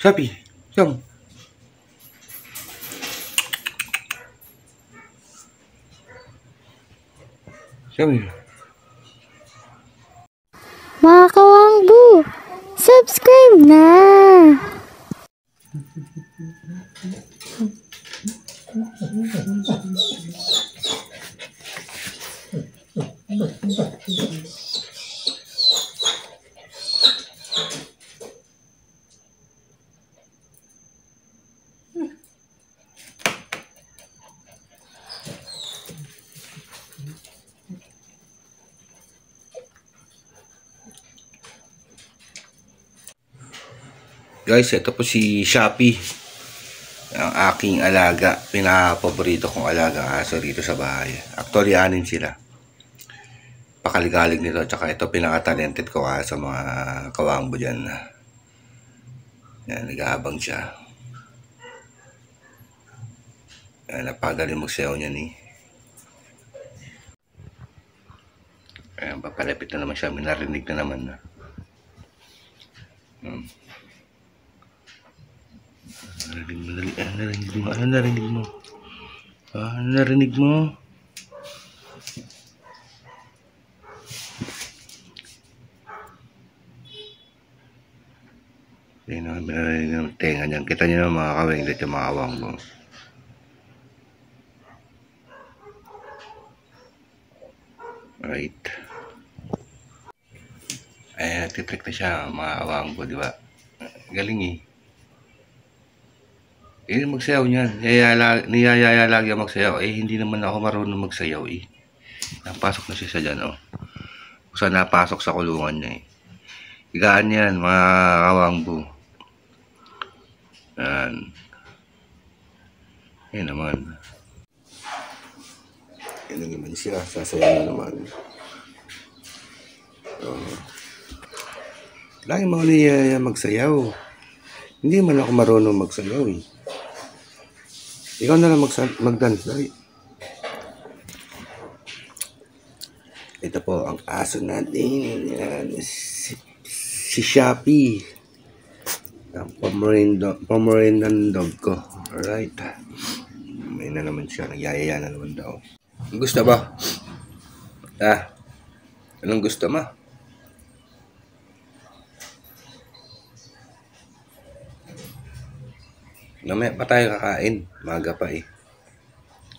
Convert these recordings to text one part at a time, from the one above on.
Sabi, Sam. Sabi. Mga kawangbu, subscribe na! Guys, ito po si Shopee. Ang aking alaga. Pinaka-paborito kong alaga aso rito sa bahay. Actually, 6 sila. Pakaligalig nito. Tsaka ito pinaka-talented ko sa mga kawangbo dyan. Yan, nag-aabang siya. Yan, napagaling magsayaw niya ni. Ayan, papalapit na naman siya. Minarinig na naman na. Narinig mo? Narinig mo? Ayun na, binarinig ng tenga niyan. Kita niyo na mga kawing dito, mga awang mo. Right. Ay, nagtitrick na siya, mga awang ko, di ba? Galing eh. Magsayaw niyan. Niyayaya lagi magsayaw. Hindi naman ako marunong magsayaw eh. Napasok na siya sa dyan, oh. Kung saan napasok sa kulungan niya eh. Higaan yan, mga kawangbo. Yan. Yan naman. Yan naman siya. Sasayaw na naman. Lagi mga niyayaya magsayaw. Hindi man ako marunong magsayaw eh. Ikaw na lang mag-dance, dali. Ito po ang aso natin. Yan. Si Shopee. Ang Pomeranian dog ko. Alright. May na naman siya. Nagyayaya na naman daw. Gusto ba? Anong gusto mo? Mamaya pa tayo kakain. Maga pa eh.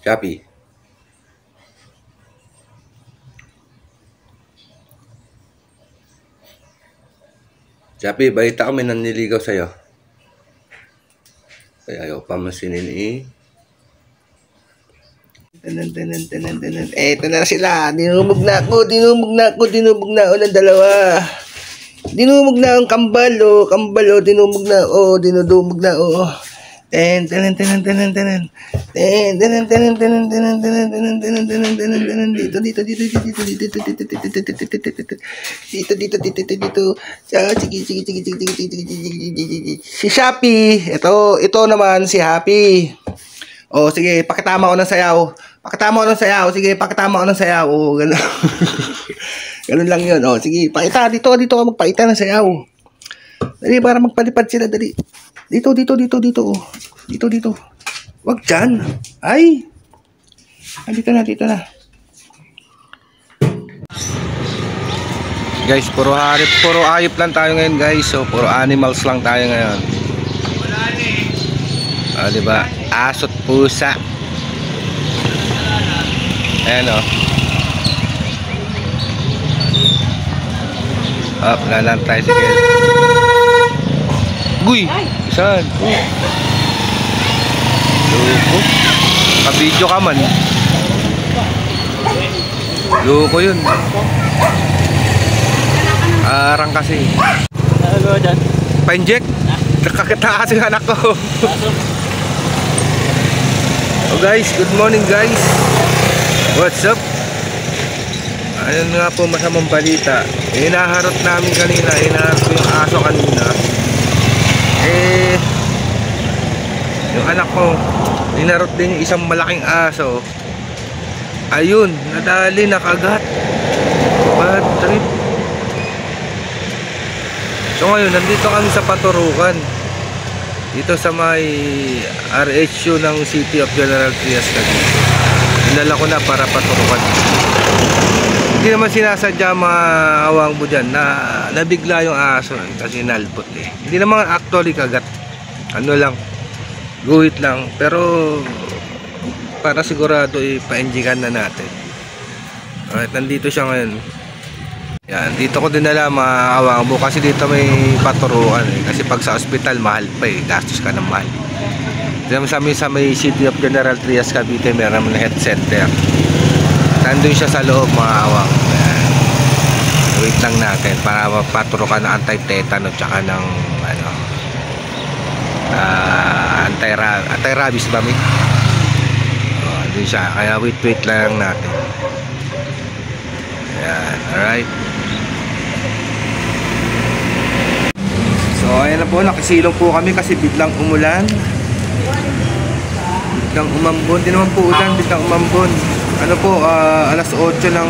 Shopee. Shopee, balita ko may naniligaw sa'yo. Ay, ayaw pa masinin eh. Tanan. Eto na sila. Dinumog na ako ng dalawa. Dinumog na ang kambal, oh. Dinumog na, oh. Dinudumog na, oh. Dito. Si Shopee. Ito naman si Happy. Oh, sige, pakitama ko ng sayaw. Sige, pakitama ko ng sayaw. Oh, ganun. Ganun lang 'yun. Oh, sige, pakita dito ako magpakita ng sayaw. Dali para magpalipad sila, dali. Dito. Oh. Dito. Wag dyan. Ay. Dito na. Guys, puro hayop lang tayo ngayon, guys. So, puro animals lang tayo ngayon. Diba? Aso't pusa. Ayan, oh. Lalang tayo, sige. Guy! Saan? Loko. Kabidyo ka man. Loko yun. Arang kasi. Pa-inject? Nakakita kasi anak ko. Oh guys, good morning guys. What's up? Ayun nga po, masamang balita. Hinaharot namin kanina. Hinaharot ko yung aso kanina. Yung anak ko, hinarot din yung isang malaking aso. Ayun, nadali, nakagat. Bad trip. So ngayon, nandito kami sa Paturukan. dito sa may RHU ng City of General Trias Cavite. Dinala ko na para paturukan. Hindi naman sinasadya mga awangbo dyan na nabigla yung aso kasi nalpot eh. Hindi naman actually kagat. Ano lang, guhit lang. Pero para sigurado ipa-enjikan na natin. Alright, nandito siya ngayon. Yan, dito ko dinala mga awangbo kasi dito may paturuan eh. Kasi pag sa ospital mahal pa eh, gastos ka ng mahal. Dito sa may City of General Trias Cavite meron na health center. Nandun siya sa loob mga awangbo. Yan. Wait lang natin para mapaturukan ng anti-tetano tsaka ng ano, anti-rabies ba may? Andun siya, kaya wait lang natin. Yan, alright. So ayan na po, nakisilong po kami kasi biglang umulan. Biglang umambon, di naman po ulan, biglang umambon. Ano po, alas 8 ng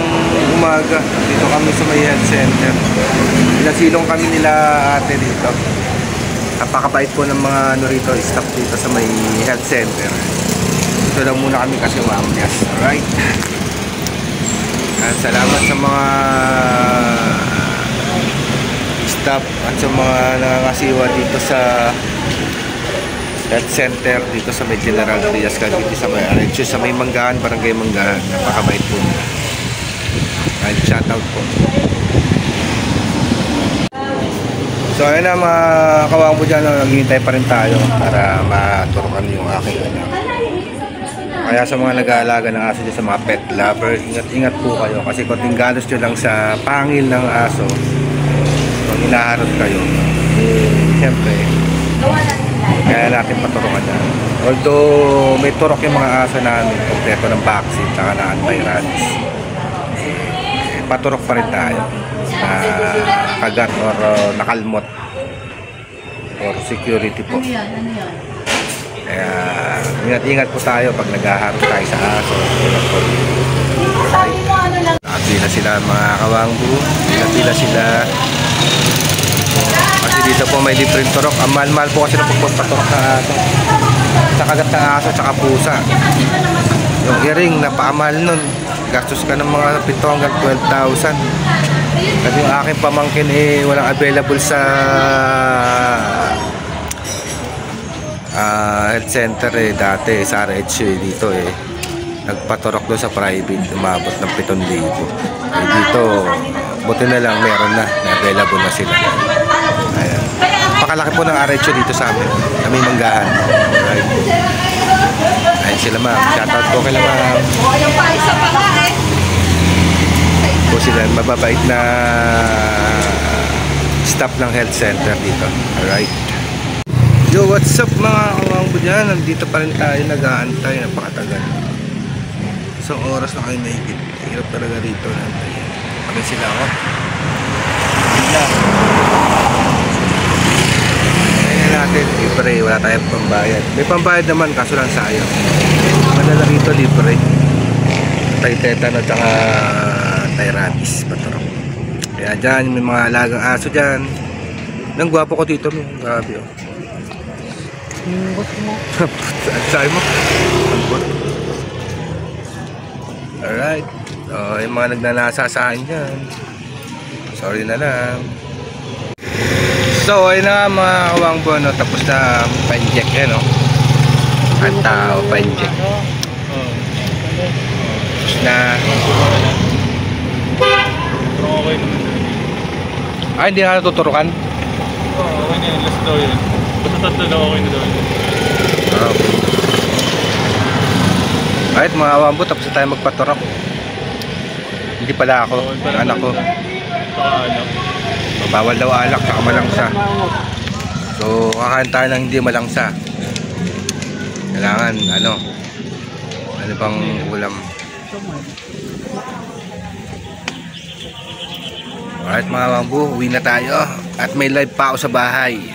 umaga. Dito kami sa may health center. Nasilong kami nila ate dito. Napakabait po ng mga ano rito, staff dito sa may health center. Dito lang muna kami kasi mamiyas. Alright. At salamat sa mga staff at sa mga nangangasiwa dito sa health center dito sa may General Trias Cavite sa may RHU, sa may Manggahan, Barangay Manggahan. Napakabait po nila. Kahit shoutout po. So ayun na mga kawangbo dyan, naghihintay pa rin tayo para maturukan yung aking anak. Kaya sa mga nag-aalaga ng aso dyan, sa mga pet lover, ingat po kayo kasi konting galos nyo lang sa pangil ng aso kung hinaharot kayo, siyempre kaya natin paturukan na. Although may turok yung mga aso namin kompleto ng vaccine at na anti-rabies, paturok pa rin tayo na kagat or nakalmot or security po. Kaya ingat-ingat po tayo pag naghaharap tayo sa aso. Pila sila mga kawangbo, pila sila. Kasi dito po may libreng turok. Ang mahal-mahal po kasi na pagpapaturok sa aso, sa kagat ng aso tsaka pusa. Yung earring napamahal nun, gastos ka ng mga 7 hanggang 12,000. Kasi yung aking pamangkin walang available sa health center dati sa RHU dito nagpaturok doon sa private, umabot ng 7,000. Dito buti na lang meron na available na sila. Ayan. Pakalaki po ng RHU dito sa amin, kami Manggahan. Right. Ayun sila ma'am, shoutout po kay ma'am. Po sila mababait na staff ng health center dito. Alright. Yo, what's up mga kawangbo dyan? Nandito pa rin tayo, nag-aantay, napakatagal. Isang oras na kayo mahigit. Hirap talaga rito. Pagin sila ako. Bigla. Ngayon natin, libre. Wala tayong pambayad. May pambayad naman, kaso lang sayang. Madala rito, libre. Tay-tetano at saka tay-rabies. Paturok. Kaya dyan, may mga alagang aso dyan. Nang gwapo ko dito. Grabe oh. Saan mo? Alright. Yung mga nagnanasa sa akin dyan, sorry na lang. So ayun na mga kawangbo, no? Tapos na pa-inject no? Ang tao pa-inject. Tapos na. Okay naman. Ay, hindi na natuturukan? Oo, okay na yun. Last daw yun. Basta tatlo daw okay na daw yun. Okay. Alright mga kawangbo, tapos na tayo magpaturok. Hindi pala ako, anak ko. Anak. Bawal daw alak saka malangsa. So kakain tayo ng hindi malangsa. Kailangan ano bang ulam. Alright mga kawangbo, uwi na tayo. At may live pa ako sa bahay.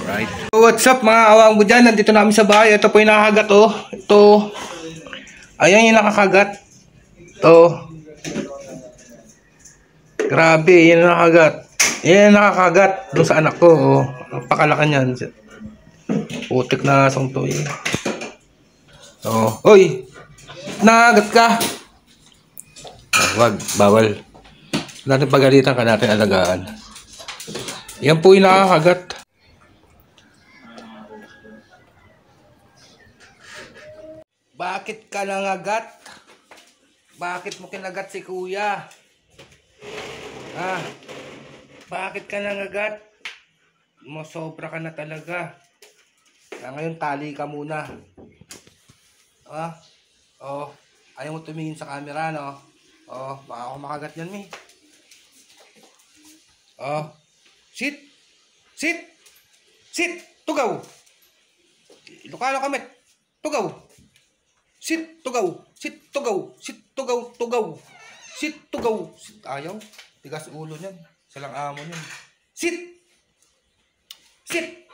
Alright. So what's up mga kawangbo dyan, nandito namin sa bahay. Ito po yung nakakagat oh. Ito. Ayan yung nakakagat. Ito. Grabe, yan ang nakakagat. Yan ang nakakagat doon sa anak ko. Oh. Pakalakan yan. Putik na asong to eh. Oh, oy! Nakagat ka! Wag, bawal. Natin pagalitan ka natin alagaan. Yan po yung nakakagat. Bakit ka nangagat? Bakit mo kinagat si kuya? Ah, bakit ka nangagat? Sobra ka na talaga. Kaya ngayon tali ka muna. Ah, oh, ayaw mo tumingin sa camera, no? Oh, baka ako makagat yan, mi. Oh, sit! Sit! Sit! Tugaw! Ilocano kami. Tugaw! Sit! Tugaw! Sit! Tugaw! Sit! Tugaw! Tugaw! Sit! Tugaw! Sit! Ayaw. Tigas ulo niyan. Salang amo niyan. Sit! Sit!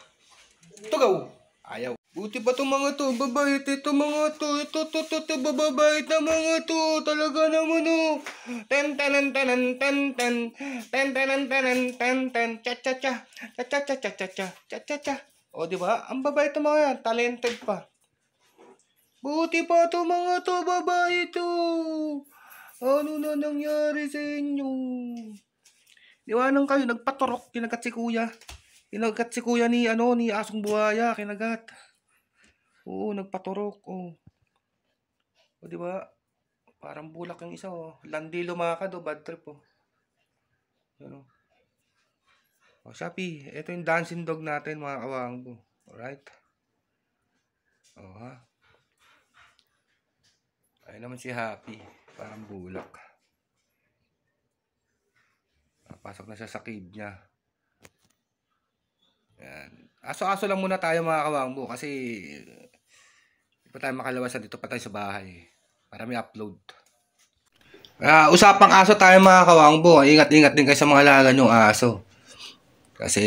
Tugaw! Ayaw. Buti pa itong mga to. Babait ito mga to. Ito, bababait na mga to. Talaga naman o. Ten, ten, ten, ten, ten. Ten, ten, ten, ten, ten. Cha, cha, cha. Cha, cha, cha, cha, cha, cha. Cha, cha, cha. O, diba? Ang babait na mga yan. Talented pa. Buti pa itong mga to. Babait to. Ano na nangyari sa inyo? Iwanan kayo. Nagpaturok. Kinagat si kuya. Kinagat si kuya ni asong buhaya. Kinagat. Oo, nagpaturok. Oh. O, di ba? Parang bulak yung isa, oh. Landi lumakad, oh. Bad trip, oh. Yan, oh. O, Shopee. Ito yung dancing dog natin, mga kawangbo. Alright? O, ha? Ayun naman si Happy. Parang bulak. Pasok na siya sa cave niya. Yan. Aso-aso lang muna tayo, mga kawangbo. Kasi hindi pa tayo makalawasan, dito pa tayo sa bahay para may upload. Usapang aso tayo, mga kawangbo. Ingat-ingat din kayo sa mga alaga nyong aso. Kasi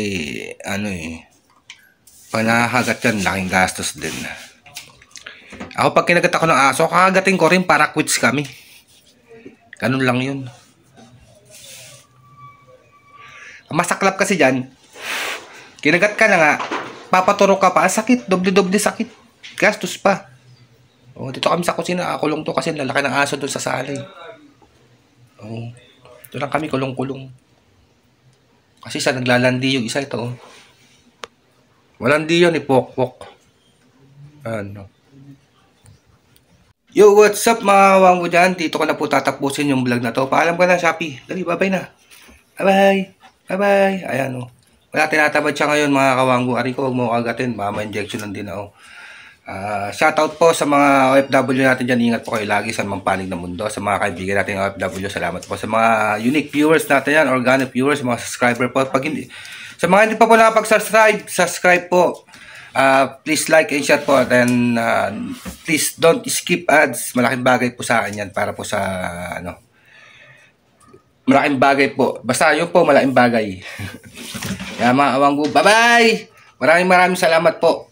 pag nakakagat yan, laking gastos din. Ako pag kinagat ako ng aso, kakagatin ko rin para quits kami. Ganun lang yun. Masaklap kasi dyan, kinagat ka na nga, papaturok ka pa, sakit, doble-doble sakit. Gastos pa. Oh, dito kami sa kusina, kulong to kasi lalaki ng aso doon sa sali. Oh, ito lang kami kulong-kulong. Kasi sa naglalandi yung isa ito. Oh. Walandi yun, ipok-pok. Ano. Yo, what's up mga kawangbo dyan? Dito ko na po tatapusin yung vlog na to. Paalam ka na, Shopee. Dali, bye-bye na. Bye-bye. Bye-bye. Ayan, oh. Wala, tinatabad siya ngayon, mga kawangbo. Ari ko, huwag mo kagatin. Mama injection lang din ako. Shoutout po sa mga OFW natin dyan. Ingat po kayo lagi sa mga panig ng mundo. Sa mga kaibigan natin OFW, salamat po. Sa mga unique viewers natin yan, organic viewers, mga subscriber po. Sa mga hindi pa po nakapag-subscribe, subscribe po. Please like and share po. Then, please don't skip ads. Malaking bagay po sa akin yan. Para po sa, malaking bagay po. Basta yun po, malaking bagay. Kaya mga kawangbo, bye-bye! Maraming salamat po.